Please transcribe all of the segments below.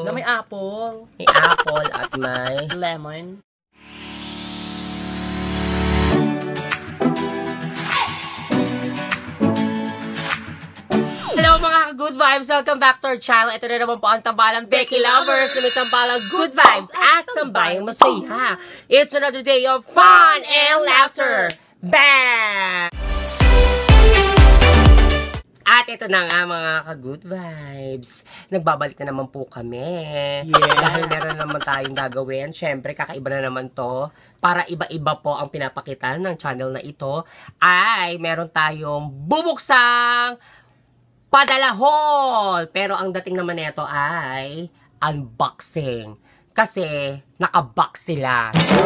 Na may apple. May apple at may lemon. Hello mga good vibes! Welcome back to our channel. Ito na naman po ang tambalang Becky Lovers. May tambalang good vibes at tambayang masaya. It's another day of fun and laughter. Bang! At ito na nga mga ka-good vibes. Nagbabalik na naman po kami. Yes. Dahil meron naman tayong gagawin. Siyempre, kakaiba na naman to. Para iba-iba po ang pinapakita ng channel na ito. Ay, meron tayong bubuksang padala haul. Pero ang dating naman nito ay unboxing. Kasi nakabox sila. So,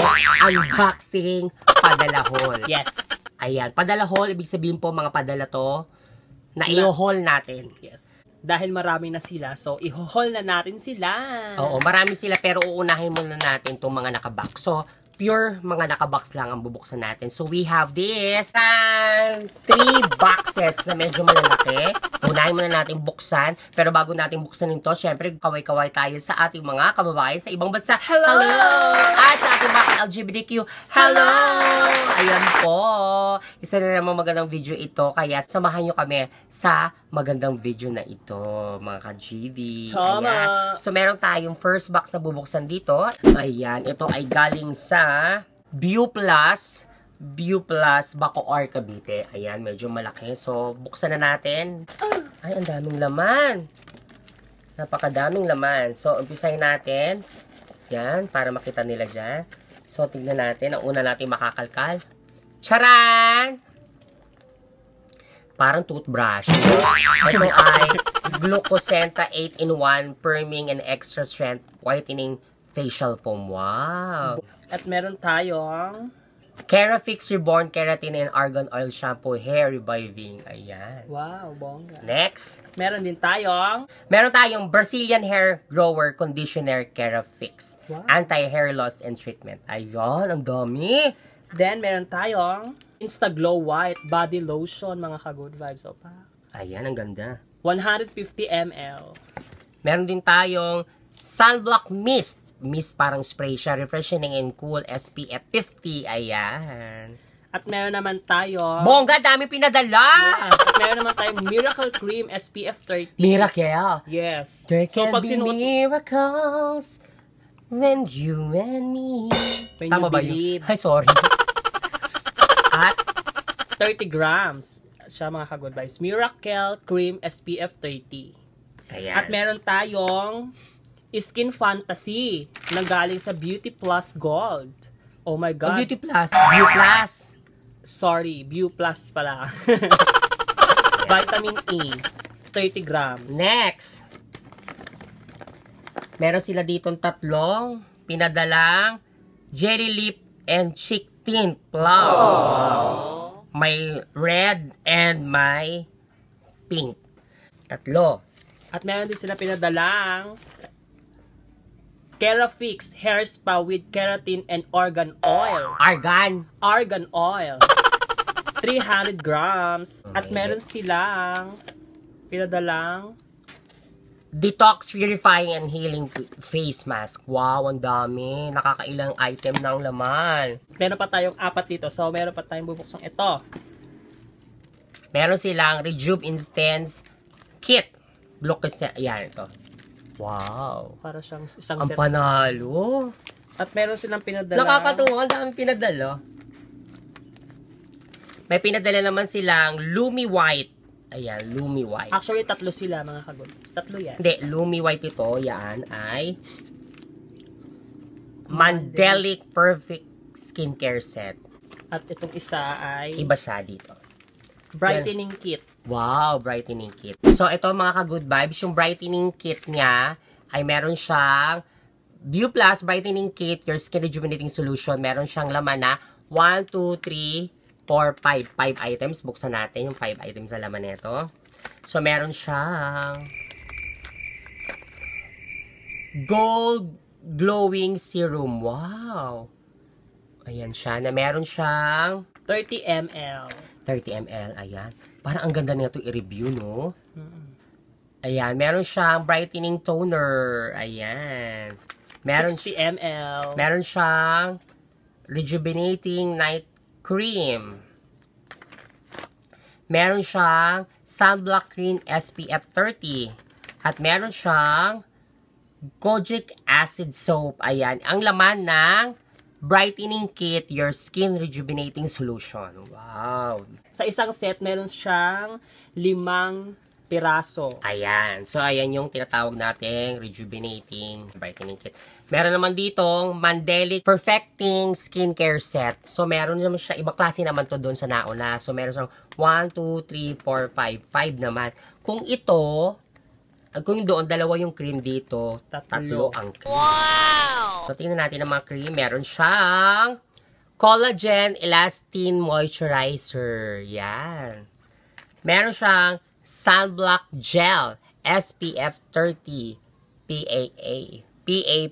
unboxing padala haul. Yes. Ayan, padala haul, ibig sabihin po mga padala to na i-haul natin. Yes. Dahil marami na sila, so i-haul na natin sila. Oo, marami sila pero uunahin muna natin itong mga nakabox. So, pure mga nakabox lang ang bubuksan natin. So, we have this 3 boxes na medyo malalaki. Unahin muna natin buksan. Pero bago natin buksan ito, syempre, kaway-kaway tayo sa ating mga kababayan sa ibang bansa. Hello! At sa ating mga LGBTQ, hello! Ayan po. Isa na naman magandang video ito. Kaya samahan nyo kami sa magandang video na ito, mga ka-GV. Tama! Ayan. So, meron tayong first box na bubuksan dito. Ayan, ito ay galing sa View Plus Bacoor, Cavite. Ayan, medyo malaki. So, buksan na natin. Ay, ang daming laman. Napakadaming laman. So, umpisahin natin. Yan, para makita nila dyan. So, tignan natin. Ang una natin makakalkal. Charan! Parang toothbrush. Ito ay Glucosenta 8-in-1 Firming and Extra Strength Whitening Facial Foam. Wow! At meron tayong Kerafix Reborn Keratin and Argan Oil Shampoo Hair Reviving. Ayan. wow, bongga. Next. Meron din tayong Meron tayong Brazilian Hair Grower Conditioner Kerafix. Wow. Anti-hair loss and treatment. Ayun, ang dami. then meron tayong Insta Glow White Body Lotion, mga ka-good vibes. Opa. Ayan, ang ganda. 150 ml. Meron din tayong Sunblock Mist. Mist parang spray siya. Refreshing and cool. SPF 50. Ayan. At meron naman tayong Bongga, dami pinadala! Yes. At meron naman tayong Miracle Cream SPF 30. Miracle. Yes. There So can pag be sinuot miracles when you and me. When Tama you ba believe. yun? Ay, sorry. At 30 grams siya, mga ka-good vibes. Miracle Cream SPF 30. ayan. At meron tayong Skin Fantasy na galing sa Beauty Plus Gold. Oh my Ang God. Beauty Plus. Beauty Plus. Sorry, Beauty Plus pala. Vitamin E. 30 grams. Next. Meron sila ditong tatlong pinadalang Jelly Lip and Cheek Tint Plum. May red and may pink. Tatlo. At meron din sila pinadalang Kerafix Hair Spa with Keratin and Argan Oil. Argan. Argan Oil. 300 grams. At meron silang pinadalang Detox Purifying and Healing Face Mask. Wow, ang dami. Nakakailang item ng laman. meron pa tayong 4 dito. So, meron pa tayong bubuksang ito. Meron silang Rejuve Instance Kit. Glucosenta. Ayan, ito. Wow. Para siyang isang Ang set. panalo. At meron silang pinadalang Nakakatuwa. Ang dami pinadala. May pinadala naman silang Lumi White. Ayan, Lumi White. Actually, 3 sila, mga kagod. 3 yan. Hindi, Lumi White ito. Yan ay Mandelic Perfect Skincare Set. At itong isa ay Iba siya dito. Brightening Kit. Wow, brightening kit. So, ito mga ka-good vibes, yung brightening kit niya ay meron siyang View Plus Brightening Kit, Your Skin Rejuvenating Solution. Meron siyang laman na 1, 2, 3, 4, 5. 5 items. Buksan natin yung 5 items sa laman nito. So, meron siyang Gold Glowing Serum. Wow! Ayan siya. Na meron siyang 30 ml. 30 ml. Ayan. Parang ang ganda nito i-review, no? Ayan, meron siyang brightening toner. Ayan. Meron 60 ml. Meron siyang rejuvenating night cream. Meron siyang sunblock cream SPF 30. At meron siyang kojic acid soap. Ayan, ang laman ng brightening kit, your skin rejuvenating solution. Wow. Sa isang set, meron siyang 5 piraso. Ayan. So, ayan yung tinatawag nating rejuvenating brightening kit. Meron naman ditong Mandelic Perfecting Skincare Set. So, meron naman siya, ibang klase naman to doon sa nauna. So, meron siyang 1, 2, 3, 4, 5. 5 naman. Kung ito, kung doon, dalawa yung cream dito, tatlo ang cream. Wow! So, tingnan natin ang mga cream. Meron siyang Collagen Elastin Moisturizer. Yan. Meron siyang Sunblock Gel SPF 30 PA+++.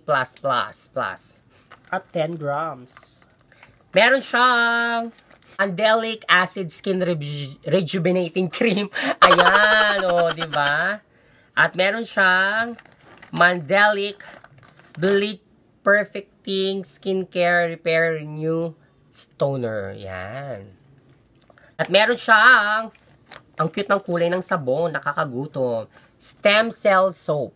At 10 grams. Meron siyang Mandelic Acid Skin Rejuvenating Cream. Ayan, o, diba? At meron siyang Mandelic Bleach Perfecting Skincare Repair Renew Toner. Yan. At meron siyang, ang cute ng kulay ng sabon, nakakagutom, Stem Cell Soap.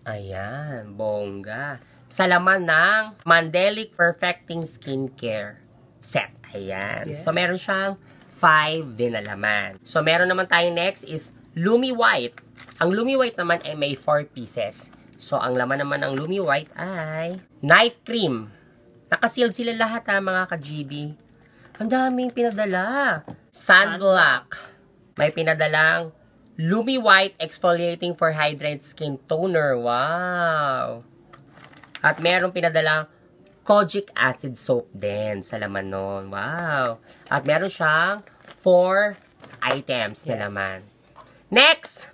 Ayan, bongga. Sa laman ng Mandelic Perfecting Skincare Set. Ayan. Yes. So, meron siyang 5 din na laman. So, meron naman tayo next is Lumi White. Ang Lumi White naman ay may 4 pieces. So, ang laman naman ng Lumi White ay night cream. Nakasealed sila lahat ha, mga ka-GB. Ang daming pinadala. Sunblock. May pinadalang Lumi White Exfoliating for Hydrated Skin Toner. Wow! At meron pinadalang Kojic Acid Soap din sa laman nun. Wow! At meron siyang 4 items na laman. Next!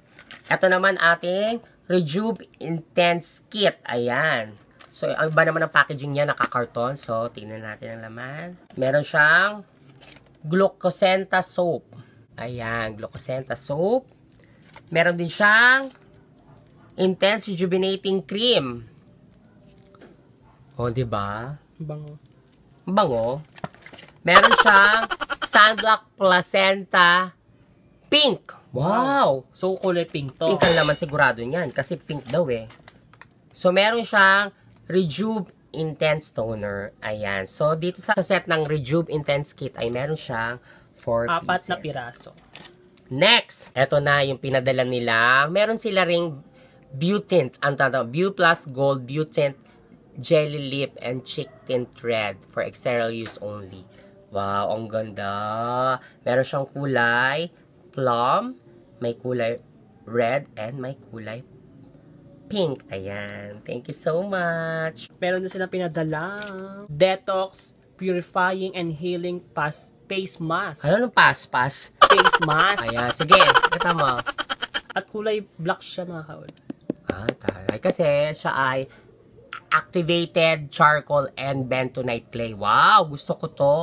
Ito naman ating Rejuve Intense Kit. Ayan. So, ang iba naman ang packaging niya, nakakarton. So, tingnan natin ang laman. Meron siyang Glucosenta Soap. Ayan, Glucosenta Soap. Meron din siyang Intense Rejuvenating Cream. O, diba? Bango. Bango. Meron siyang Sunblock Placenta Pink. Wow! So, kulay pink to. Pink ang laman sigurado niyan. Kasi pink daw eh. So, meron siyang Rejuve Intense Toner. Ayan. So, dito sa set ng Rejuve Intense Kit ay meron siyang 4 pieces. 4 na piraso. Next, eto na yung pinadala nila. Meron sila ring Beautint. Ang tatawag, Beau Plus Gold Beautint Jelly Lip and Cheek Tint Red for external use only. Wow, ang ganda. Meron siyang kulay plum, may kulay red, and may kulay pink. Ayan. Thank you so much. Meron din silang pinadalang Detox Purifying and Healing Face Mask. Ano nung pas-pas? Face mask. Ayan, sige. Kita mo. At kulay black siya, mga kaul. Ah, taray. Kasi siya ay activated charcoal and bentonite clay. Wow, gusto ko to.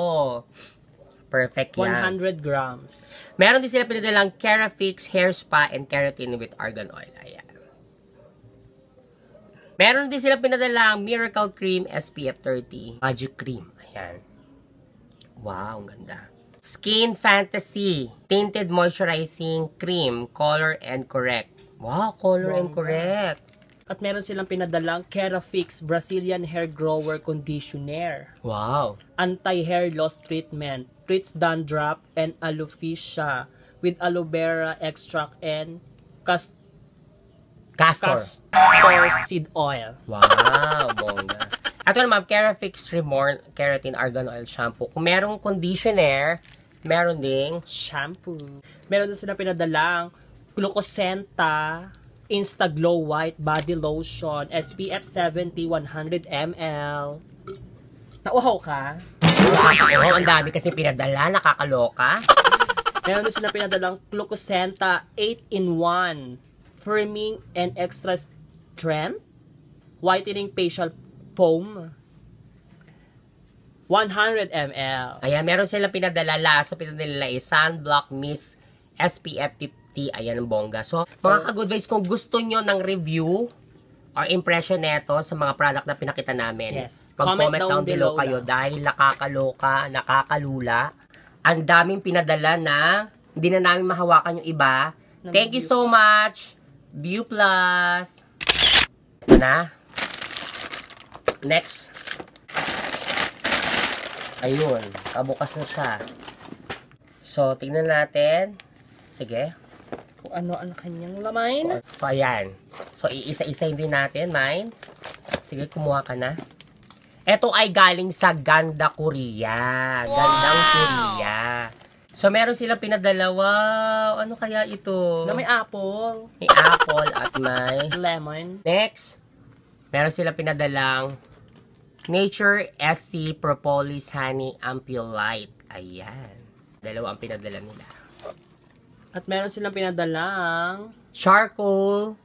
Perfect yan. 100 grams. Meron din sila pinadalang Kerafix Hair Spa and Keratin with Argan Oil. Ayan. Meron din sila pinadalang Miracle Cream SPF 30. Magic Cream. Ayan. Wow, ang ganda. Skin Fantasy Tinted Moisturizing Cream, Color and Correct. Wow, Color and Correct. At meron silang pinadalang Kerafix Brazilian Hair Grower Conditioner. Wow. Anti-hair loss treatment. Treats dandruff and alopecia with aloe vera extract and Castor seed oil. Wow, bongga. Ito naman, Kerafix Reborn Keratin Argan Oil Shampoo. Kung merong conditioner, meron ding shampoo. Meron din sila pinadalang Glucosenta Insta Glow White Body Lotion SPF 70 100 ml. Nauhaw ka? Oo, ang dami kasi pinadala, nakakaloka. Meron din sila pinadalang Glucosenta 8-in-1 Firming and Extra Strength Whitening Facial Foam 100 ml. Ayan, meron silang pinadala. Last, pinadala is Sunblock Mist SPF quality. Ayan ang bongga. So, mga ka-good vibes, kung gusto nyo ng review or impression neto sa mga product na pinakita namin, Yes. mag-comment down below kayo dahil nakakaloka, nakakalula. Ang daming pinadala na hindi na namin mahawakan yung iba. Thank you so much, View Plus. Ito na. Next. Ayun, kabukas na siya. So, tingnan natin. Sige. Kung ano ang kanyang laman. So, ayan. So, iisa-isahin din natin, mine. Sige, kumuha ka na. Ito ay galing sa Ganda Korea. Gandang Korea. So, meron silang pinadala. Wow! Ano kaya ito? Na may apple. May apple at may Lemon. next. Meron silang pinadalang Nature SC Propolis Honey Ampulite. Ayan. Dalawa ang pinadala nila. At meron silang pinadalang Charcoal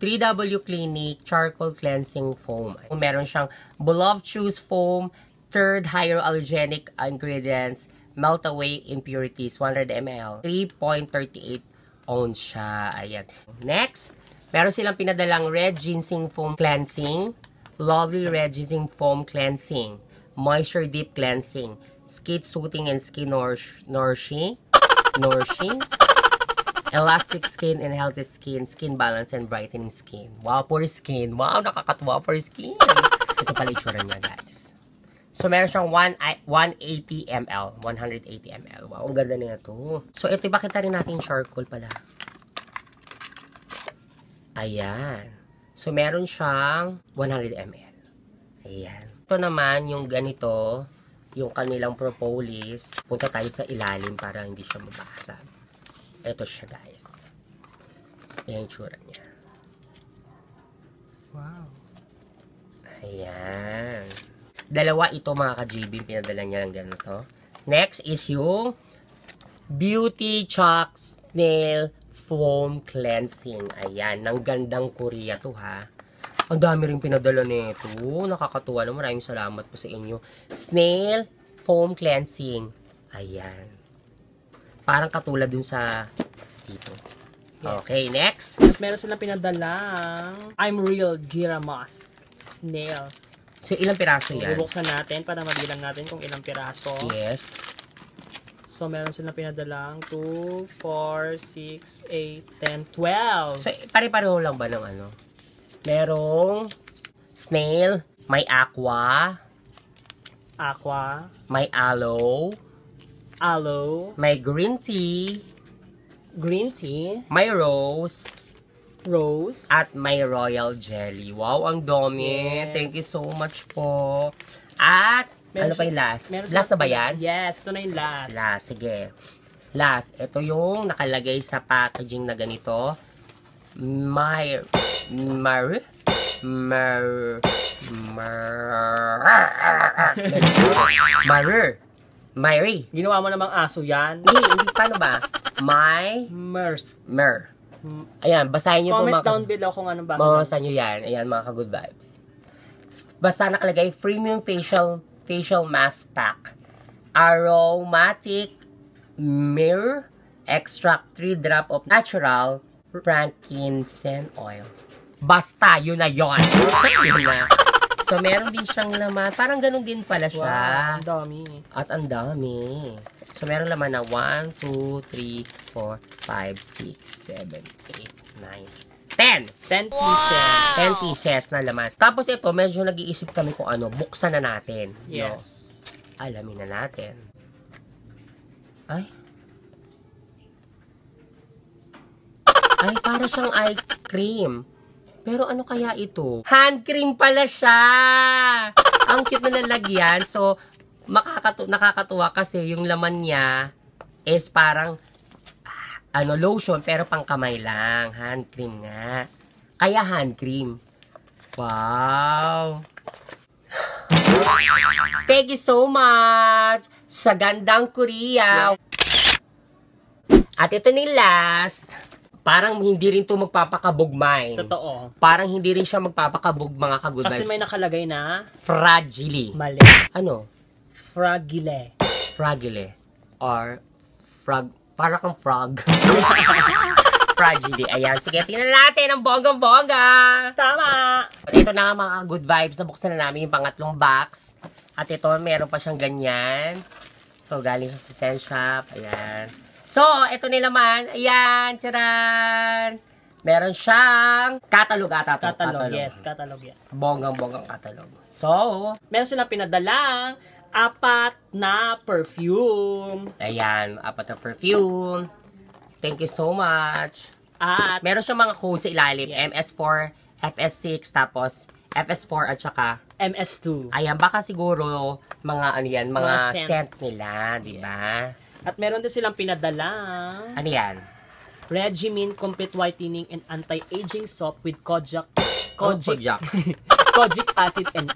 3W Clinic Charcoal Cleansing Foam. Meron siyang Beloved Choose Foam, third hypoallergenic ingredients, melt away impurities, 100 ml, 3.38 ounce siya. Ayan. Next, meron silang pinadalang Red Ginseng Foam Cleansing, Lovely Red Ginseng Foam Cleansing, Moisture Deep Cleansing, Skin Soothing and Skin Nourishing, Elastic Skin and Healthy Skin, Skin Balance and Brightening Skin. Wow, for skin. Wow, nakakatuwa for skin. Ito pala itsura niya, guys. So, meron siyang 180 ml. 180 ml. Wow, ang ganda niya ito. So, ito, ipakita rin natin yung charcoal pala. Ayan. So, meron siyang 100 ml. Ayan. Ito naman, yung ganito, yung kanilang propolis. Punta tayo sa ilalim para hindi siya mabasag. Ito siya, guys. Ayan yung tsura niya. wow. Ayan. Dalawa ito, mga ka-GB, pinadala niya ng ganito. Next is yung Beauty Chalk Snail Foam Cleansing. Ayan, ng Gandang Korea to, ha. Ang dami rin pinadala nito. Nakakatuwa na. Maraming salamat po sa inyo. Snail Foam Cleansing. Ayan. Parang katulad dun sa dito. Yes. Okay, next. At meron silang pinadalang I'm Real Gira Mask Snail. So, ilang piraso yan? Bubuksan natin para mabilang natin kung ilang piraso. Yes. So, meron silang pinadalang 2, 4, 6, 8, 10, 12. So, pare-pareho lang ba ng ano? Merong snail, may aqua, Aqua, may aloe, may green tea, green tea, may rose, at may royal jelly. Wow, ang dami. Yes. Thank you so much po. At, ano pa yung last? Last na ba yan? Yes, ito na yung last. Last, sige. Last, ito yung nakalagay sa packaging na ganito. Myri. Ginawa mo namang aso yan. Hindi, paano ba? Mers. Ayan, basahin nyo po Comment down below kung ano ba. Mabasa nyo yan. Ayan, mga ka-good vibes. Basta nakalagay, Premium Facial Mask Pack. Aromatic Myrrh Extract 3 drop of natural frankincense oil. Basta, yun na yun. Yun na. So, meron din siyang laman. Parang ganun din pala siya. Wow, ang dami. At ang dami. So, meron laman na 1, 2, 3, 4, 5, 6, 7, 8, 9, 10. 10 pieces. 10 pieces na laman. Tapos ito, medyo nag-iisip kami kung ano, buksan na natin. Yes. No? Alamin na natin. Ay, para siyang eye cream. Pero ano kaya ito? Hand cream pala siya! Ang cute na lalagyan. So, nakakatuwa kasi yung laman niya is parang lotion pero pang kamay lang. Hand cream nga. Kaya hand cream. Wow! Thank you so much sa Gandang Korea. At ito ni last. Parang hindi rin to magpapakabugmay. Totoo. Parang hindi rin siya magpapakabog, mga ka-good vibes. Kasi may nakalagay na Fragile. mali. Ano? Fragile. Fragile. Or parang kang frog. Fragile. Ayan, sige, tingnan natin ang bonggang-bongga. Tama! Ito na nga mga good vibes. Nabuksan na namin yung pangatlong box. At ito, meron pa siyang ganyan. So, galing sa Sen Shop. Ayan. So, ito nilaman. Ayan, tcharan! Meron siyang catalog ata. Catalog, yes. Catalog yan. Bonggang-bonggang catalog. So, Meron silang pinadalang 4 na perfume. ayan, 4 na perfume. Thank you so much. At Meron siyang mga codes sa ilalim. Yes. MS4, FS6, tapos FS4 at saka MS2. ayan, baka siguro mga ano yan, mga Mga scent. scent Nila, di ba? At meron din silang pinadalang Ano yan? Regimen Complete Whitening and Anti-Aging Soap with kojic Kojak. kojic acid and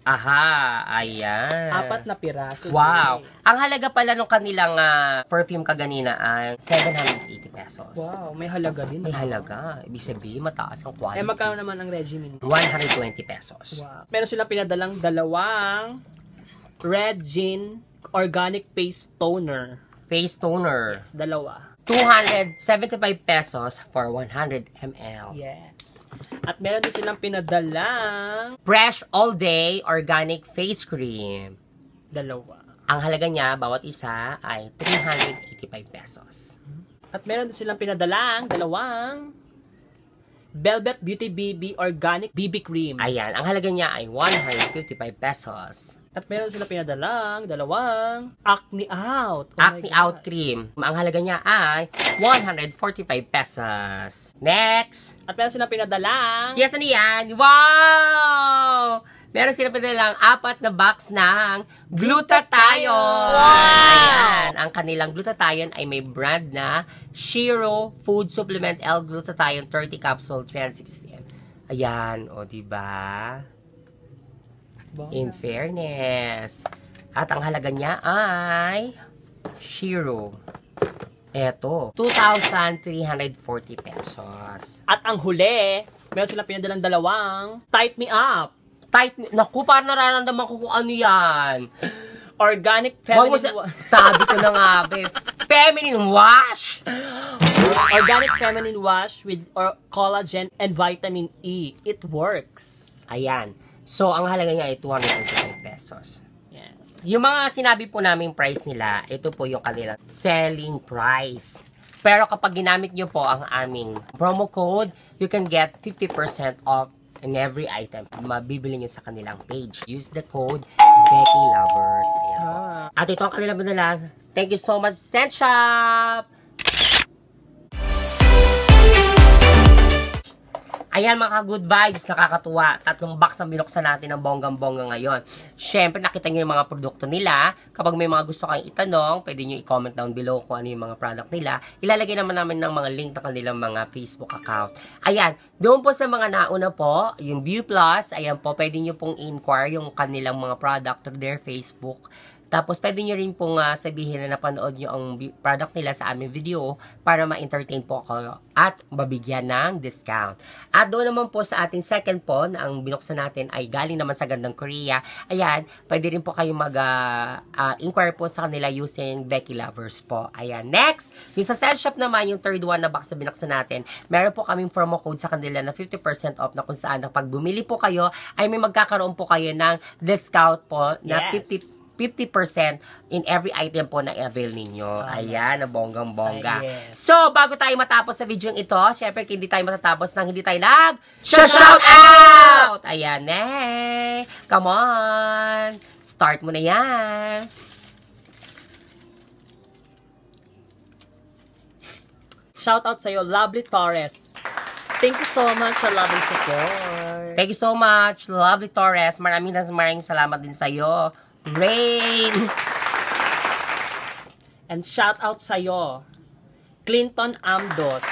Aha, ayan. 4 na piraso. Wow. din. Ang halaga pala nung kanilang perfume kaganina ay 780 pesos. Wow, may halaga din. May halaga. Ibig sabihin, mataas ang quality. Magkano naman ang regimen? 120 pesos. Wow. Meron silang pinadalang 2 Red Gin Organic Face Toner. Face toner. Yes, 2. 275 pesos for 100 ml. Yes. At meron din silang pinadalang Fresh All Day Organic Face Cream. 2. Ang halaga niya, bawat isa, ay 385 pesos. At meron din silang pinadalang 2 Velvet Beauty BB Organic BB Cream. Ayan, ang halaga niya ay 155 pesos. At meron silang pinadalang 2 Acne Out. Oh my Acne God. Out Cream. Ang halaga niya ay 145 pesos. Next! At meron silang pinadalang Yes, ano yan? Wow! Meron sila padalang 4 na box ng glutathione. Ayan. Ang kanilang glutathione ay may brand na Shiro Food Supplement L-Glutathione 30 Capsule 360 ml. Ayan. O, diba? In fairness. At ang halaga niya ay Shiro. Eto. 2,340 pesos. At ang huli, meron silang pinadalang 2 Tight Me Up Tight. Naku, parang nararamdaman ko kung ano yan. Organic Wag mo Feminine sabi ko na nga, babe. Feminine wash! Organic Feminine Wash with collagen and vitamin E. It works. Ayan. So, ang halaga niya ay 225 pesos. Yes. Yung mga sinabi po namin price nila, ito po yung kanilang selling price. Pero kapag ginamit nyo po ang aming promo code, you can get 50% off in every item. Mabibili nyo sa kanilang page. Use the code BeckyLovers. Ayan po. At ito ang kanilang binala. Thank you so much, Sen Shop! Ayan mga good vibes, nakakatuwa. 3 box ang binuksan natin ng bonggang-bongga ngayon. Siyempre, nakita nyo yung mga produkto nila. Kapag may mga gusto kayong itanong, pwede nyo i-comment down below kung ano yung mga product nila. Ilalagay naman namin ng mga link na kanilang mga Facebook account. Ayan, doon po sa mga nauna po, yung View Plus, ayan po, pwede nyo pong inquire yung kanilang mga product to their Facebook. Tapos, pwede nyo rin pong sabihin na napanood nyo ang product nila sa aming video para ma-entertain po ako at mabigyan ng discount. At doon naman po sa ating second po, na ang binuksan natin ay galing naman sa Gandang Korea. Ayan, pwede rin po kayong mag-inquire po sa kanila using Becky Lovers po. Ayan, next, yung sa Sen Shop naman, yung third one na box na binuksan natin, meron po kaming promo code sa kanila na 50% off na kung saan na pag bumili po kayo, ay may magkakaroon po kayo ng discount po na Yes. 50% in every item po na i-avail ninyo. Ayan, na bonggang-bongga. Yes. So, bago tayo matapos sa video ito, syempre hindi tayo matatapos nang hindi tayo shout out! Ayan, come on! Start mo na yan! Shout out sa'yo, Lovely Torres. Thank you so much for love and support. Thank you so much, Lovely Torres. Maraming salamat din sa'yo. Rain! And shout out sa'yo, Clinton Amdos.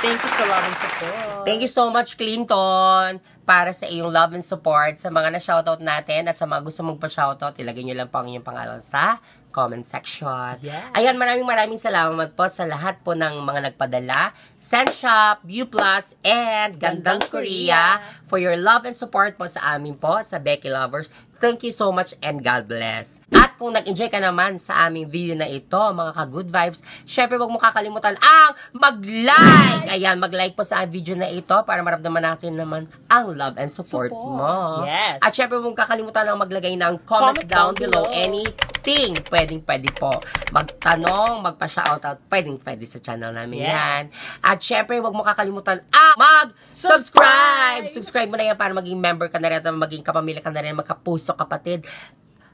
Thank you sa love and support. Thank you so much, Clinton, para sa iyong love and support sa mga na-shoutout natin at sa mga gusto mong pa-shoutout, ilagay nyo lang po ang inyong pangalan sa comment section. Yes. Ayan, maraming salamat po sa lahat po ng mga nagpadala. Sendshop, View Plus, and Gandang Korea for your love and support po sa amin po, sa Becky Lovers. Thank you so much and God bless. At kung nag-enjoy ka naman sa aming video na ito, mga ka-good vibes, syempre huwag mo kakalimutan ang mag-like! Ayan, mag-like po sa video na ito para maramdaman natin naman ang love and support mo. Yes. At syempre huwag mong kakalimutan ang maglagay ng comment down below anything. Pwede po. Magtanong, magpa-shoutout, pwede sa channel namin yan. At syempre huwag mo kakalimutan ang mag-subscribe! Subscribe mo na yan para maging member ka na rin at maging kapamilya ka na rin, magkapuso kapatid.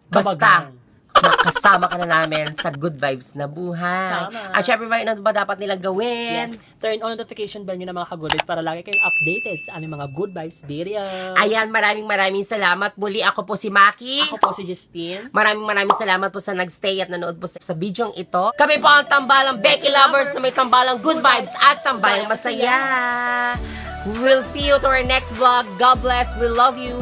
Basta, makasama ka na namin sa good vibes na buhay. Tama. At syempre, ano ba dapat nilang gawin? Yes. Turn on notification bell nyo na mga ka-good vibes para lagi kayong updated sa aming mga good vibes video. Ayan, maraming salamat. Muli, ako po si Maki. Ako po si Justine. Maraming salamat po sa nagstay at nanood po sa bidyong ito. Kami po ang tambalang Becky Lovers na may tambalang good vibes at tambalang masaya. We'll see you to our next vlog. God bless. We love you.